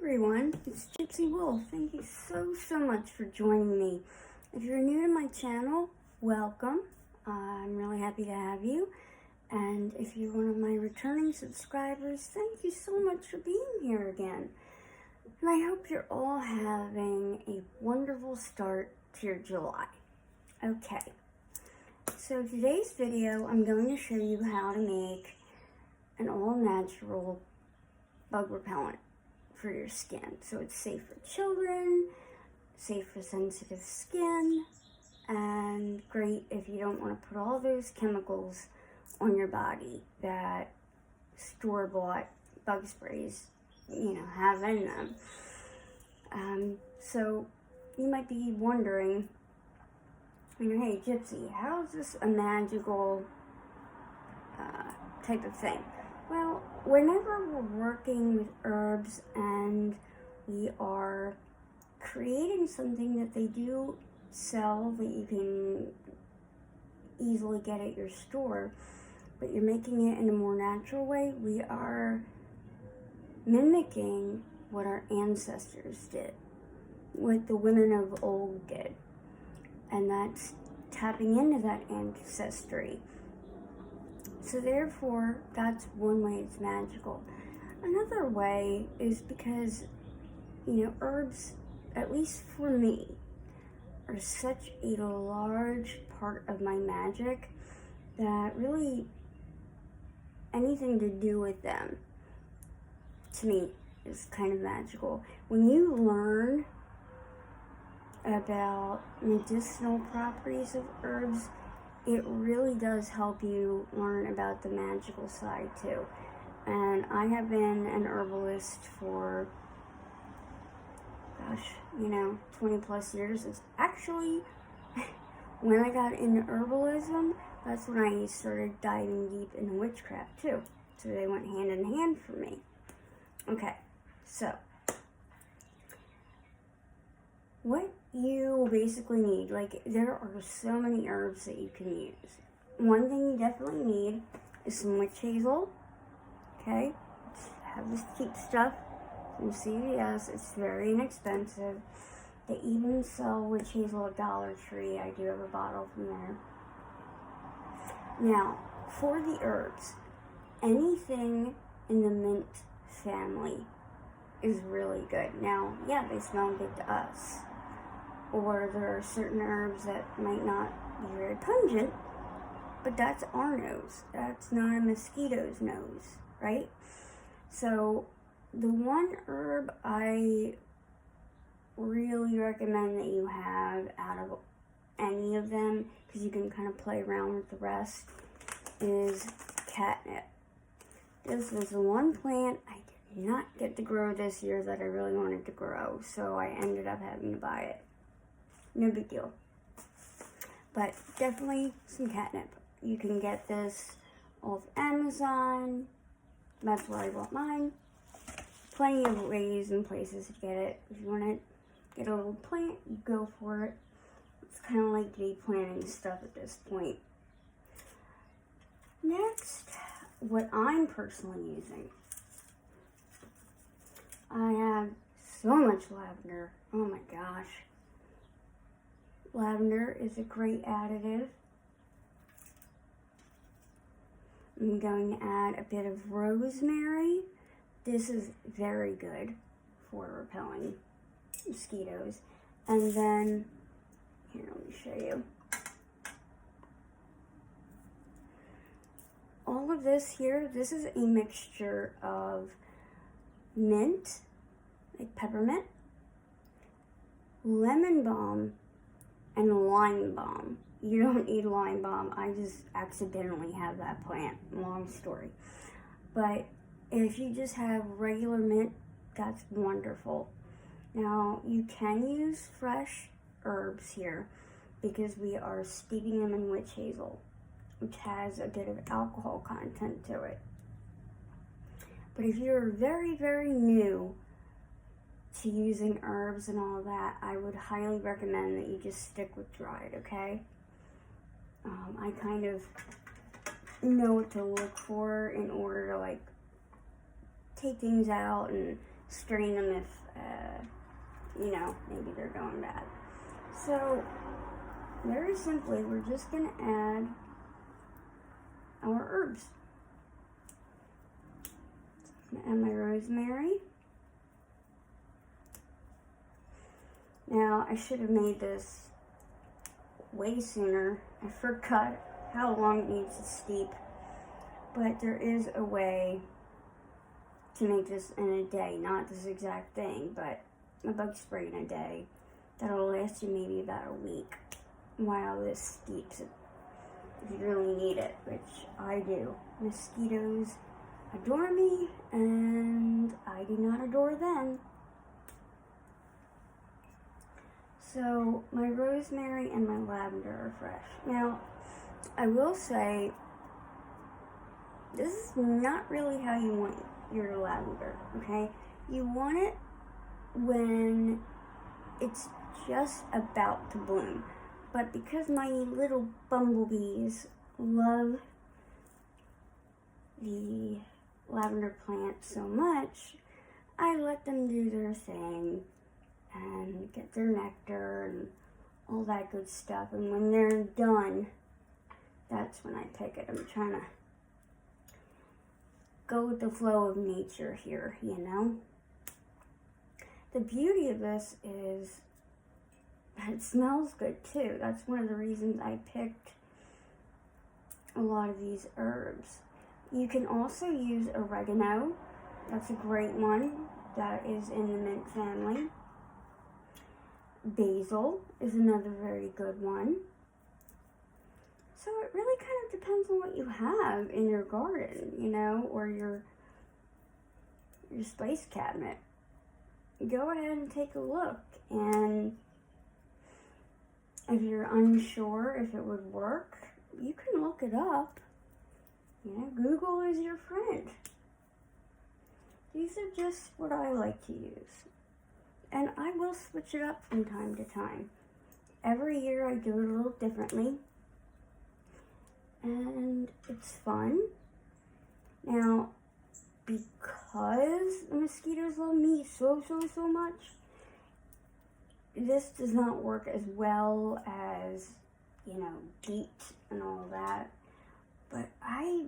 everyone, it's Gypsy Wolf. Thank you so much for joining me. If you're new to my channel, welcome. I'm really happy to have you. And if you're one of my returning subscribers, thank you so much for being here again. And I hope you're all having a wonderful start to your July. Okay, so today's video, I'm going to show you how to make an all-natural bug repellent for your skin. So it's safe for children, safe for sensitive skin, and great if you don't want to put all those chemicals on your body that store-bought bug sprays, have in them. So you might be wondering, hey Gypsy, how is this a magical type of thing? Well, whenever we're working with herbs and we are creating something that they do sell that you can easily get at your store, but you're making it in a more natural way, we are mimicking what our ancestors did, what the women of old did, and that's tapping into that ancestry. So therefore, that's one way it's magical. Another way is because, herbs, at least for me, are such a large part of my magic that really anything to do with them, to me, is kind of magical. When you learn about medicinal properties of herbs, it really does help you learn about the magical side too. And I have been an herbalist for, 20 plus years. It's actually, when I got into herbalism, that's when I started diving deep into witchcraft too. So they went hand in hand for me. Okay, so what you basically need, there are so many herbs that you can use. One thing you definitely need is some witch hazel. Okay, have this cheap stuff from CVS. It's very inexpensive. They even sell witch hazel at Dollar Tree. I do have a bottle from there. Now, for the herbs, anything in the mint family is really good. Now, yeah, they smell good to us. Or there are certain herbs that might not be very pungent, but that's our nose. That's not a mosquito's nose, right? So the one herb I really recommend that you have out of any of them, because you can kind of play around with the rest, is catnip. This was the one plant I did not get to grow this year that I really wanted to grow, so I ended up having to buy it. No big deal. But definitely some catnip. You can get this off Amazon. That's where I bought mine. Plenty of ways and places to get it. If you want to get a little plant, you go for it. It's kind of like day planting stuff at this point. Next, what I'm personally using. I have so much lavender. Oh my gosh. Lavender is a great additive. I'm going to add a bit of rosemary. This is very good for repelling mosquitoes. And then, here, let me show you. All of this here, this is a mixture of mint, like peppermint, lemon balm, and lime balm. You don't need lime balm. I just accidentally have that plant. Long story. But if you just have regular mint, that's wonderful. Now, you can use fresh herbs here because we are steeping them in witch hazel, which has a bit of alcohol content to it. But if you're very, very new to using herbs and all that, I would highly recommend that you just stick with dried, okay? I kind of know what to look for in order to take things out and strain them if, maybe they're going bad. So, very simply, we're just going to add our herbs. I'm going to add my rosemary. Now, I should have made this way sooner. I forgot how long it needs to steep. But there is a way to make this in a day. Not this exact thing, but a bug spray in a day. That'll last you maybe about a week while this steeps. If you really need it, which I do. Mosquitoes adore me, and I do not adore them. So, my rosemary and my lavender are fresh. Now, I will say, this is not really how you want your lavender, okay? You want it when it's just about to bloom. But because my little bumblebees love the lavender plant so much, I let them do their thing and get their nectar and all that good stuff. And when they're done, that's when I pick it. I'm trying to go with the flow of nature here, The beauty of this is it smells good too. That's one of the reasons I picked a lot of these herbs. You can also use oregano. That's a great one. That is in the mint family. Basil is another very good one. So it really kind of depends on what you have in your garden, or your spice cabinet. Go ahead and take a look, and if you're unsure if it would work, you can look it up. Google is your friend. These are just what I like to use. And I will switch it up from time to time. Every year I do it a little differently. And it's fun. Now, because the mosquitoes love me so much, this does not work as well as, DEET and all that. But I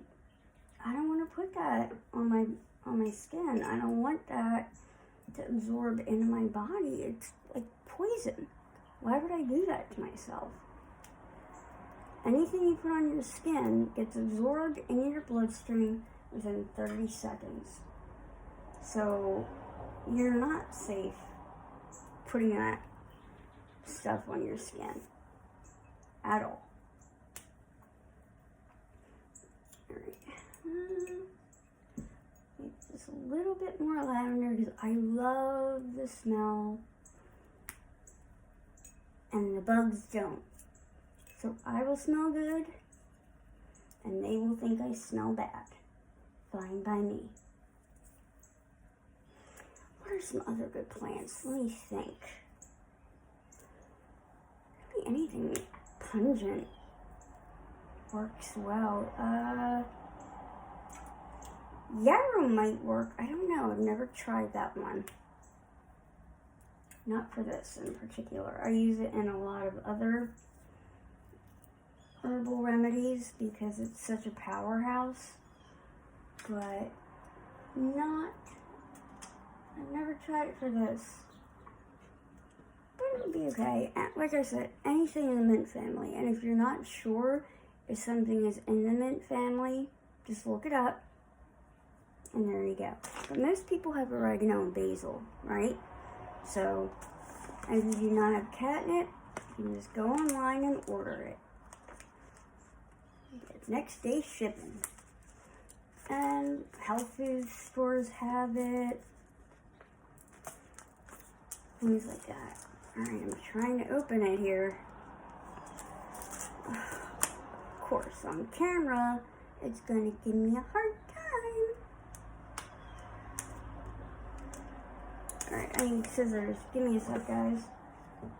don't want to put that on my skin. I don't want that to absorb into my body. It's like poison. Why would I do that to myself? Anything you put on your skin gets absorbed into your bloodstream within 30 seconds. So you're not safe putting that stuff on your skin at all. Just a little bit more lavender because I love the smell and the bugs don't. So I will smell good and they will think I smell bad. Fine by me. What are some other good plants? Let me think. Really anything pungent works well. Yarrow might work. I don't know. I've never tried that one. Not for this in particular. I use it in a lot of other herbal remedies because it's such a powerhouse. But I've never tried it for this. But it'll be okay. Like I said, anything in the mint family. And if you're not sure if something is in the mint family, just look it up. And there you go. But most people have oregano and basil, right? So, if you do not have catnip, you can just go online and order it. It's next day shipping. And health food stores have it. Things like that. Alright, I'm trying to open it here. Of course, on camera, it's going to give me a hard time. Alright, I need scissors. Give me a sec, guys.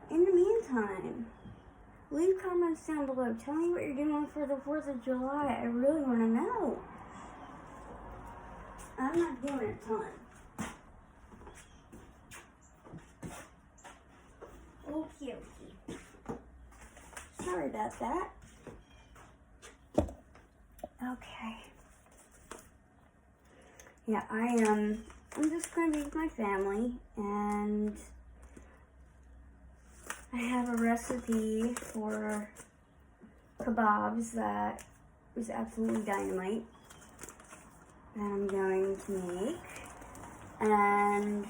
In the meantime, leave comments down below. Tell me what you're doing for the 4th of July. I really want to know. I'm not doing a ton. Okie dokie. Sorry about that. Okay. Yeah, I'm just gonna be with my family, and I have a recipe for kebabs that is absolutely dynamite that I'm going to make. And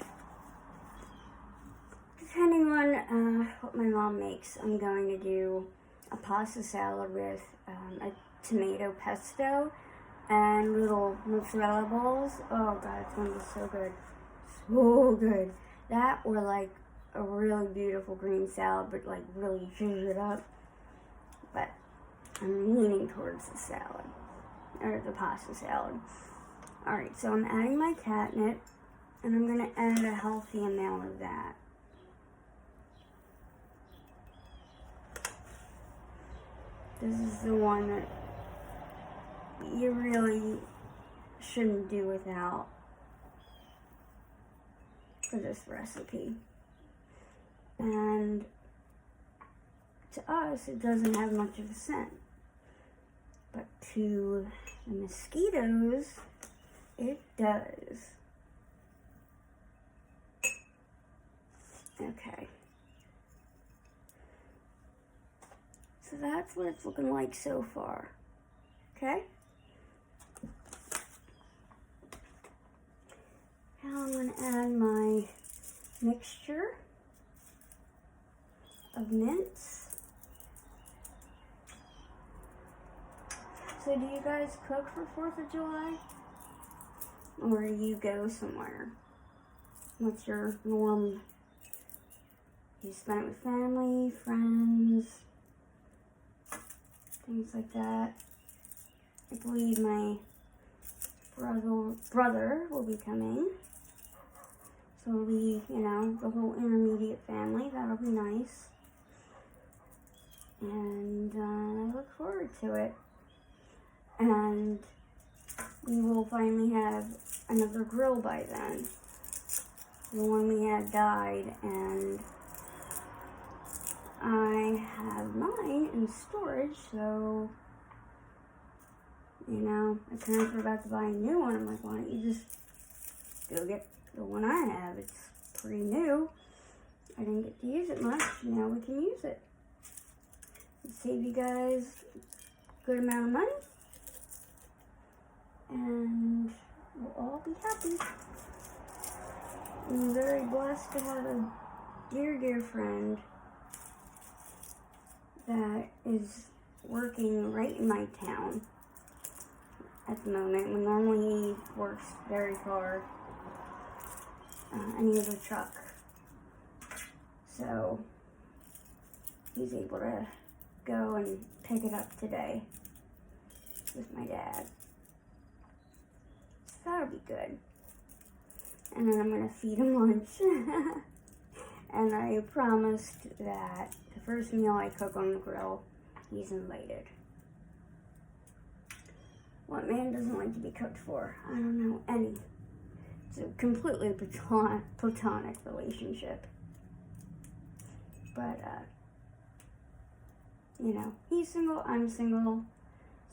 depending on what my mom makes, I'm going to do a pasta salad with a tomato pesto and little mozzarella balls. Oh god, it's gonna be so good. So good. That, or like a really beautiful green salad, but like really juice it up. But I'm leaning towards the salad, or the pasta salad. Alright, so I'm adding my catnip, and I'm gonna add a healthy amount of that. This is the one that you really shouldn't do without for this recipe. And to us, it doesn't have much of a scent. But to the mosquitoes, it does. Okay. So that's what it's looking like so far. Okay? Now I'm going to add my mixture of mints. So do you guys cook for 4th of July? Or do you go somewhere? What's your norm? You spend it with family, friends, things like that. I believe my brother will be coming. So it'll be, you know, the whole intermediate family. That'll be nice. And I look forward to it. And we will finally have another grill by then. The one we had died, and I have mine in storage, so, you know, my parents were about to buy a new one. I'm like, why don't you just go get the one I have? It's pretty new. I didn't get to use it much. Now we can use it. Save you guys a good amount of money. And we'll all be happy. I'm very blessed to have a dear friend that is working right in my town at the moment, when normally he works very far, and he has a truck. So he's able to go and pick it up today with my dad. So that'll be good. And then I'm going to feed him lunch. And I promised that the first meal I cook on the grill, he's invited. What man doesn't like to be cooked for? I don't know any. It's a completely platonic relationship. But, you know, he's single, I'm single.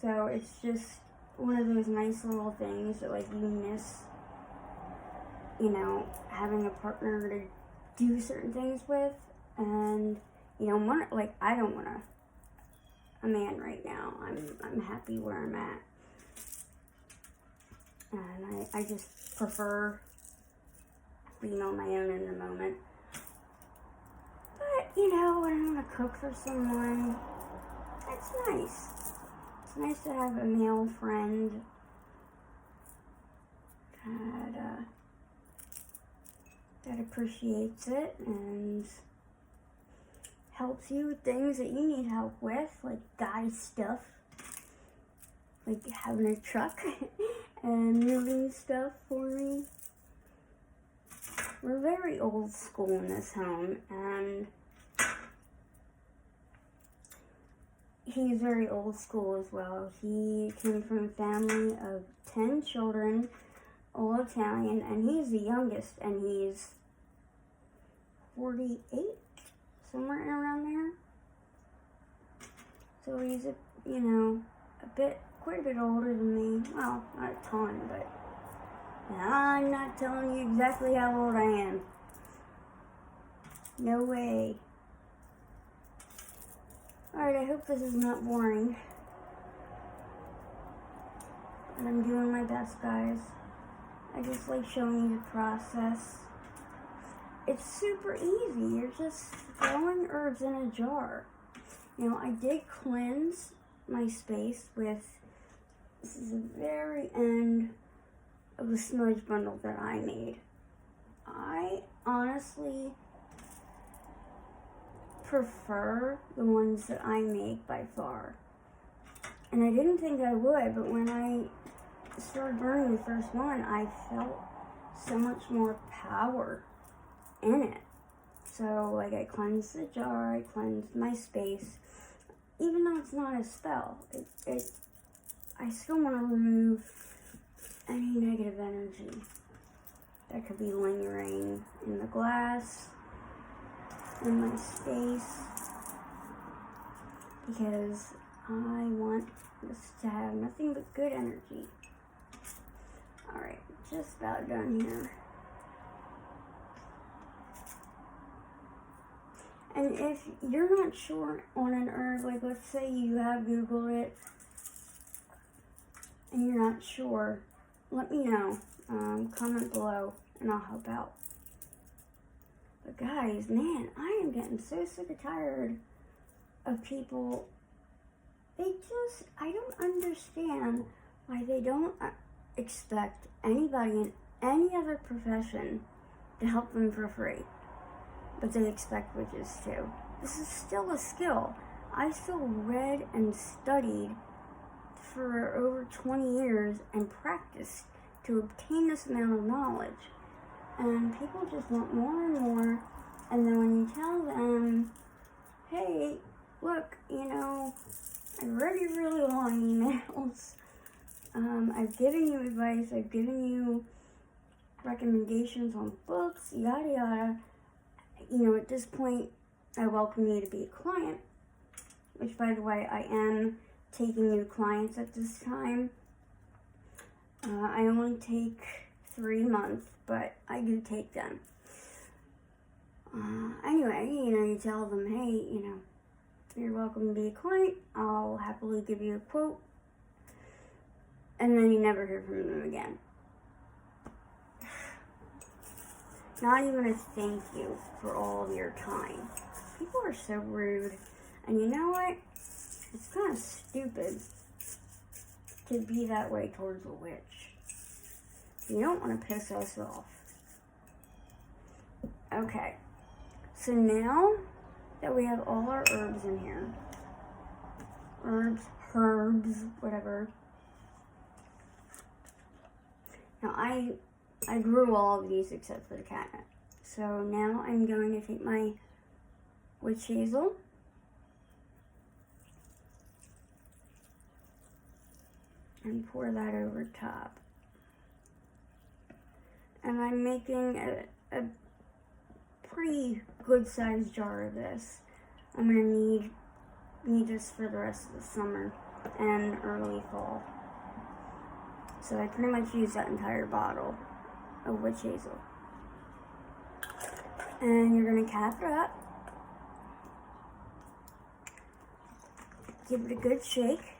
So it's just one of those nice little things that, like, you miss, you know, having a partner to do certain things with. And, you know, I don't want a man right now. I'm happy where I'm at. And I just prefer being on my own in the moment. But, you know, when I want to cook for someone, that's nice. It's nice to have a male friend that appreciates it and helps you with things that you need help with, like guy stuff, like having a truck and moving stuff for me. We're very old school in this home, and he's very old school as well. He came from a family of 10 children, all Italian, and he's the youngest, and he's 48. somewhere around there. So he's quite a bit older than me. Well, not a ton, but I'm not telling you exactly how old I am. No way. Alright, I hope this is not boring. But I'm doing my best, guys. I just like showing you the process. It's super easy. You're just throwing herbs in a jar. I did cleanse my space with, this is the very end of the smudge bundle that I made. I honestly prefer the ones that I make by far. And I didn't think I would, but when I started burning the first one, I felt so much more power in it. So, I cleansed the jar, I cleansed my space. Even though it's not a spell, I still want to remove any negative energy that could be lingering in the glass, in my space, because I want this to have nothing but good energy. Alright, just about done here. And if you're not sure on an herb, let's say you have Googled it and you're not sure, let me know. Comment below and I'll help out. But guys, man, I am getting so sick and tired of people. I don't understand why they don't expect anybody in any other profession to help them for free. But they expect witches too. This is still a skill. I still read and studied for over 20 years and practiced to obtain this amount of knowledge. And people just want more and more. And then when you tell them, hey, look, I've read your really long emails. I've given you advice. I've given you recommendations on books, yada yada. At this point, I welcome you to be a client, which, by the way, I am taking new clients at this time. I only take 3 months, but I do take them. Anyway, you tell them, hey, you're welcome to be a client. I'll happily give you a quote. And then you never hear from them again. Not even a thank you for all of your time. People are so rude. And you know what? It's kind of stupid to be that way towards a witch. You don't want to piss us off. Okay. So now that we have all our herbs in here, herbs, whatever. Now I grew all of these except for the catnip. So now I'm going to take my witch hazel and pour that over top. And I'm making a pretty good sized jar of this. I'm gonna need this for the rest of the summer and early fall. So I pretty much use that entire bottle of witch hazel. And you're gonna cap it up. Give it a good shake.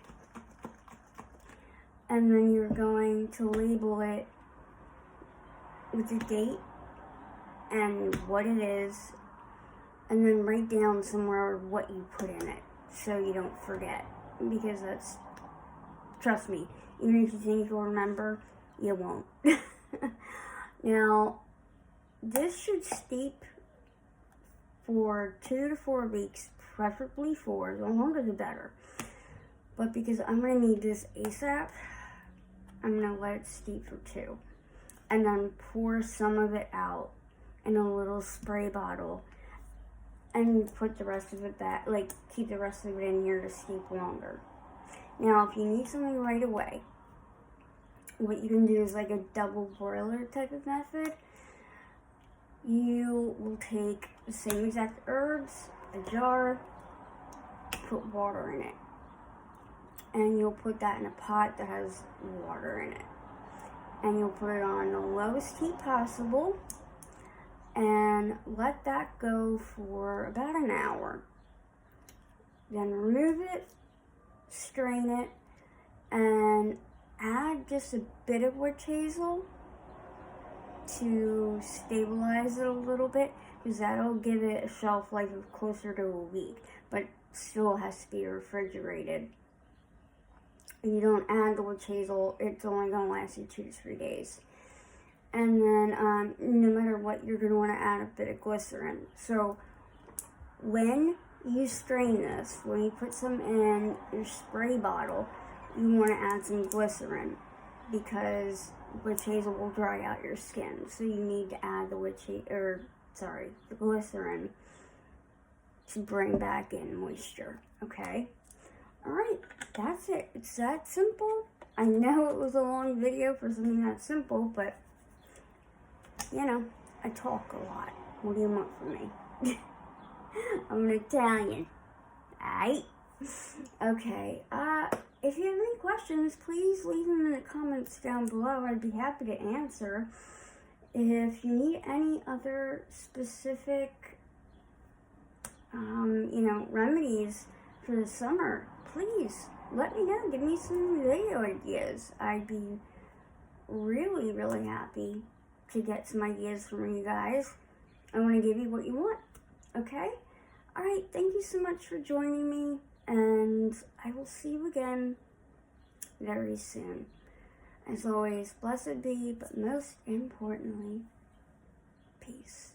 And then you're going to label it with the date and what it is, and then write down somewhere what you put in it so you don't forget, because trust me, even if you think you'll remember, you won't. Now, this should steep for 2 to 4 weeks, preferably 4, the longer the better. But because I'm going to need this ASAP, I'm going to let it steep for 2. And then pour some of it out in a little spray bottle and put the rest of it back, keep the rest of it in here to steep longer. Now, if you need something right away, what you can do is like a double boiler type of method. You will take the same exact herbs, a jar, put water in it. And you'll put that in a pot that has water in it. And you'll put it on the lowest heat possible and let that go for about an hour. Then remove it, strain it, and add just a bit of witch hazel to stabilize it a little bit, because that'll give it a shelf life of closer to a week, but still has to be refrigerated. If you don't add the witch hazel, it's only going to last you 2 to 3 days. And then, no matter what, you're going to want to add a bit of glycerin. So, when you strain this, when you put some in your spray bottle, you want to add some glycerin, because witch hazel will dry out your skin. So you need to add the glycerin to bring back in moisture. Okay? Alright, that's it. It's that simple. I know it was a long video for something that simple, but, you know, I talk a lot. What do you want from me? I'm an Italian. Alright? Okay, if you have any questions, please leave them in the comments down below. I'd be happy to answer. If you need any other specific, remedies for the summer, please let me know. Give me some video ideas. I'd be really, really happy to get some ideas from you guys. I want to give you what you want. Okay? Alright, thank you so much for joining me, and I will see you again very soon. As always, blessed be, but most importantly, peace.